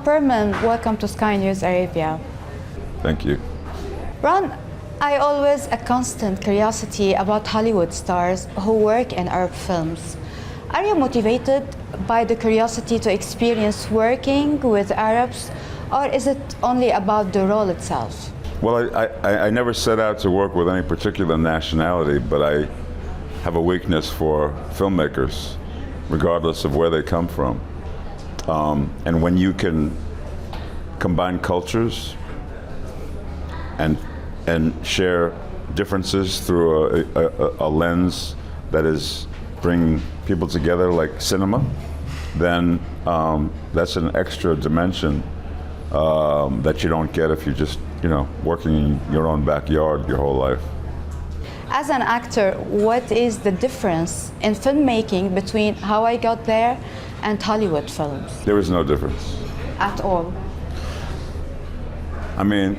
Perlman, welcome to Sky News Arabia. Thank you. Ron, I always a constant curiosity about Hollywood stars who work in Arab films. Are you motivated by the curiosity to experience working with Arabs, or is it only about the role itself? Well, I never set out to work with any particular nationality, but I have a weakness for filmmakers, regardless of where they come from. And when you can combine cultures and share differences through a lens that is bringing people together like cinema, then that's an extra dimension that you don't get if you're just, working in your own backyard your whole life. As an actor, what is the difference in filmmaking between How I Got There and Hollywood films? There is no difference. At all? I mean,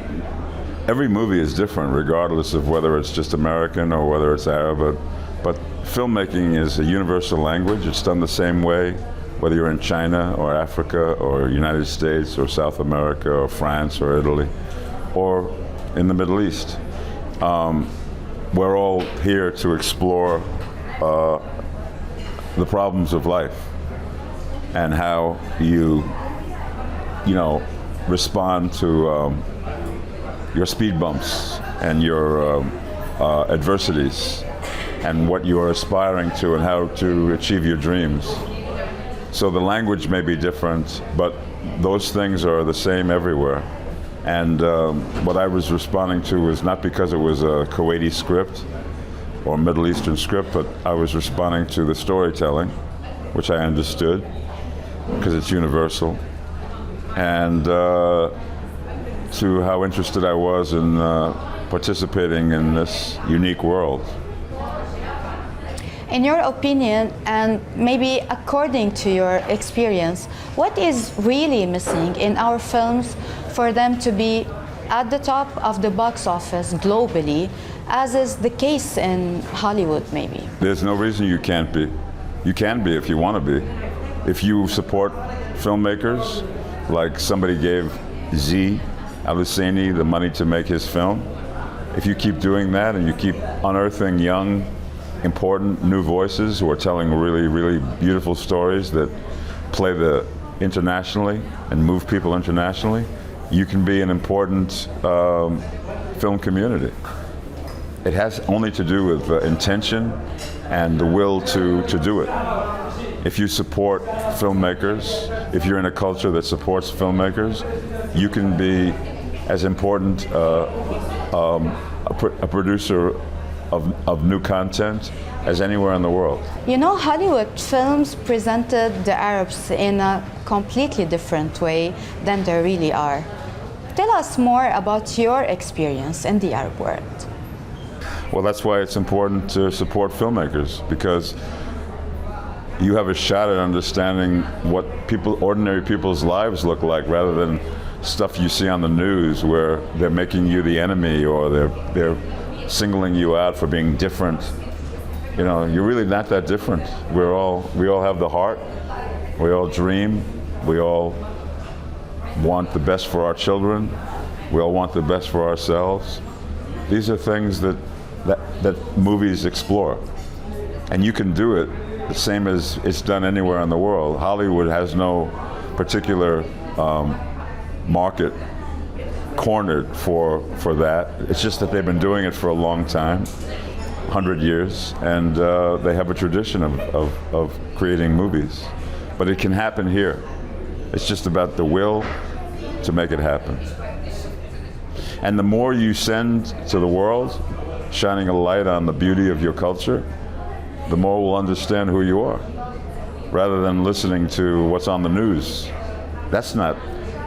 every movie is different regardless of whether it's just American or whether it's Arab, but filmmaking is a universal language. It's done the same way whether you're in China or Africa or United States or South America or France or Italy or in the Middle East. We're all here to explore the problems of life and how you respond to your speed bumps and your adversities and what you are aspiring to and how to achieve your dreams. So the language may be different, but those things are the same everywhere. And what I was responding to was not because it was a Kuwaiti script or Middle Eastern script, but I was responding to the storytelling, which I understood because it's universal, and to how interested I was in participating in this unique world. In your opinion, and maybe according to your experience, what is really missing in our films for them to be at the top of the box office globally, as is the case in Hollywood maybe? There's no reason you can't be. You can be if you want to be. If you support filmmakers, like somebody gave Z Al-Husseini the money to make his film, if you keep doing that and you keep unearthing young, important new voices who are telling really, really beautiful stories that play internationally and move people internationally, you can be an important film community. It has only to do with intention and the will to do it. If you support filmmakers, if you're in a culture that supports filmmakers, you can be as important a producer of new content as anywhere in the world. Hollywood films presented the Arabs in a completely different way than they really are. Tell us more about your experience in the Arab world. Well, that's why it's important to support filmmakers, because you have a shot at understanding what ordinary people's lives look like, rather than stuff you see on the news where they're making you the enemy or they're singling you out for being different. You're really not that different. We all have the heart. We all dream. We all want the best for our children. We all want the best for ourselves. These are things that movies explore. And you can do it the same as it's done anywhere in the world. Hollywood has no particular market cornered for that. It's just that they've been doing it for a long time, 100 years, and they have a tradition of creating movies. But it can happen here. It's just about the will to make it happen. And the more you send to the world, shining a light on the beauty of your culture, the more we'll understand who you are, rather than listening to what's on the news. That's not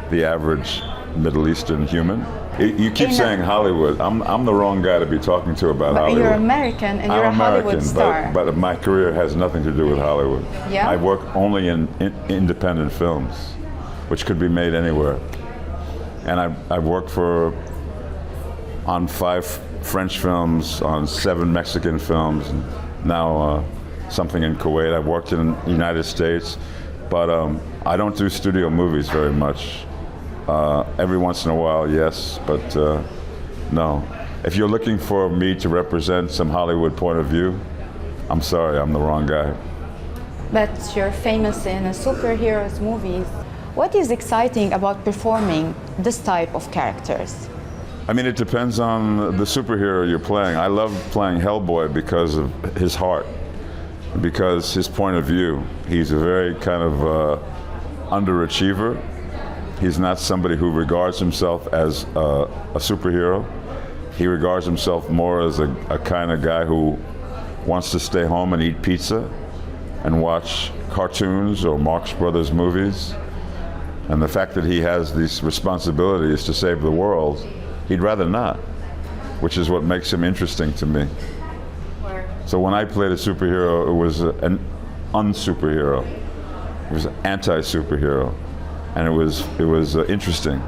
the average Middle Eastern human. You keep saying Hollywood. I'm the wrong guy to be talking to about Hollywood. You're American and you're a Hollywood star. But my career has nothing to do with Hollywood. Yeah? I work only in independent films, which could be made anywhere. And I've worked on 5 French films, on 7 Mexican films, and now something in Kuwait. I've worked in the United States, but I don't do studio movies very much. Every once in a while, yes, but no. If you're looking for me to represent some Hollywood point of view, I'm sorry, I'm the wrong guy. But you're famous in superheroes movies. What is exciting about performing this type of characters? I mean, it depends on the superhero you're playing. I love playing Hellboy because of his heart, because his point of view. He's a very kind of underachiever. He's not somebody who regards himself as a superhero. He regards himself more as a kind of guy who wants to stay home and eat pizza and watch cartoons or Marx Brothers movies. And the fact that he has these responsibilities to save the world, he'd rather not, which is what makes him interesting to me. So when I played a superhero, it was an unsuperhero. It was an anti-superhero. And it was interesting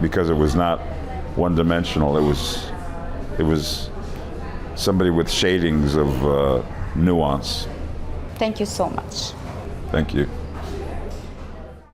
because it was not one-dimensional. It was somebody with shadings of nuance. Thank you so much. Thank you.